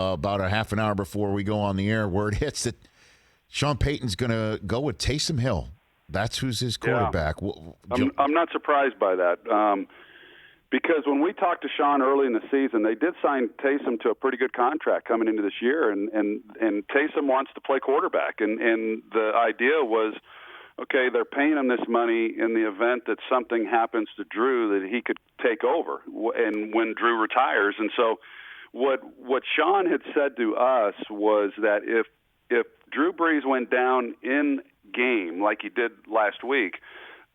about a half an hour before we go on the air, word hits that Sean Payton's going to go with Taysom Hill. That's who's his quarterback. Yeah. I'm not surprised by that because when we talked to Sean early in the season, they did sign Taysom to a pretty good contract coming into this year, and Taysom wants to play quarterback. And the idea was, okay, they're paying him this money in the event that something happens to Drew that he could take over and when Drew retires. And so what Sean had said to us was that if Drew Brees went down in game like he did last week,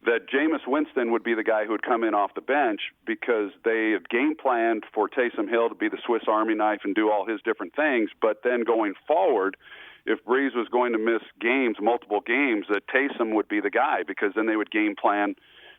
that Jameis Winston would be the guy who would come in off the bench because they had game planned for Taysom Hill to be the Swiss Army knife and do all his different things. But then going forward, if Brees was going to miss games, multiple games, that Taysom would be the guy because then they would game plan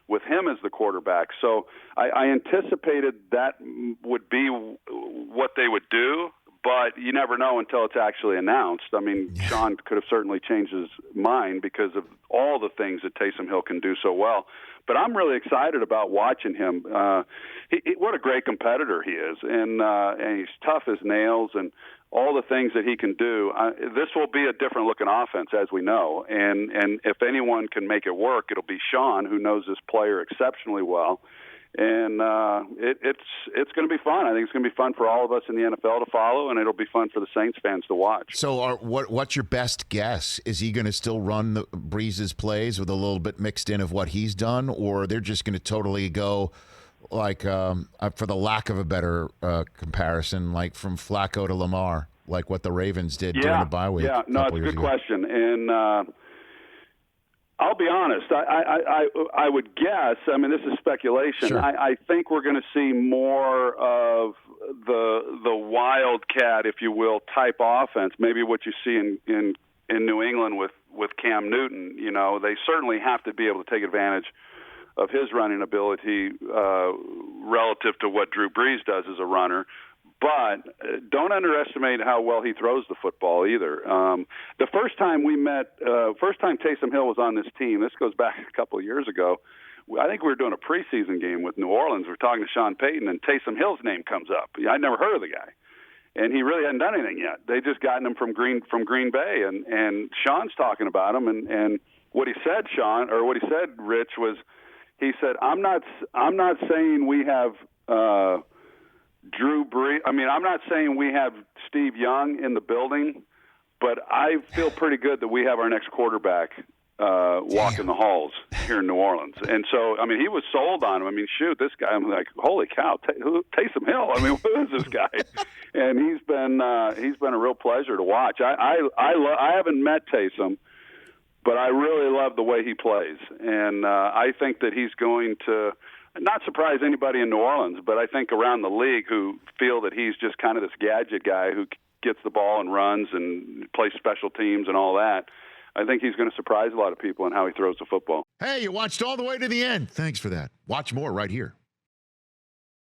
with him as the quarterback. So I anticipated that would be what they would do, but you never know until it's actually announced. I mean, Sean could have certainly changed his mind because of all the things that Taysom Hill can do so well. But I'm really excited about watching him. What a great competitor he is, and he's tough as nails, and all the things that he can do. This will be a different-looking offense, as we know, and if anyone can make it work, it'll be Sean, who knows this player exceptionally well. And it's going to be fun. I think it's going to be fun for all of us in the NFL to follow, and it'll be fun for the Saints fans to watch. So what's your best guess? Is he going to still run the Breeze's plays with a little bit mixed in of what he's done, or they're just going to totally go like, for the lack of a better comparison, like from Flacco to Lamar, like what the Ravens did during the bye week? Yeah, no, it's a good question. And I'll be honest. I would guess. I mean, this is speculation. Sure. I think we're going to see more of the wildcat, if you will, type offense. Maybe what you see in New England with Cam Newton. You know, they certainly have to be able to take advantage of his running ability relative to what Drew Brees does as a runner. But don't underestimate how well he throws the football either. The first time Taysom Hill was on this team, this goes back a couple of years ago, I think we were doing a preseason game with New Orleans. We're talking to Sean Payton, and Taysom Hill's name comes up. I'd never heard of the guy. And he really hadn't done anything yet. They just gotten him from Green Bay, and Sean's talking about him. And what he said, Rich, was he said, I'm not saying we have Drew Brees. I mean, I'm not saying we have Steve Young in the building, but I feel pretty good that we have our next quarterback walking the halls here in New Orleans. And so, I mean, he was sold on him. I mean, shoot, this guy, I'm like, holy cow, Taysom Hill. I mean, who is this guy? And he's been a real pleasure to watch. I haven't met Taysom, but I really love the way he plays. And I think that he's going to not surprise anybody in New Orleans, but I think around the league who feel that he's just kind of this gadget guy who gets the ball and runs and plays special teams and all that. I think he's going to surprise a lot of people in how he throws the football. Hey, you watched all the way to the end. Thanks for that. Watch more right here.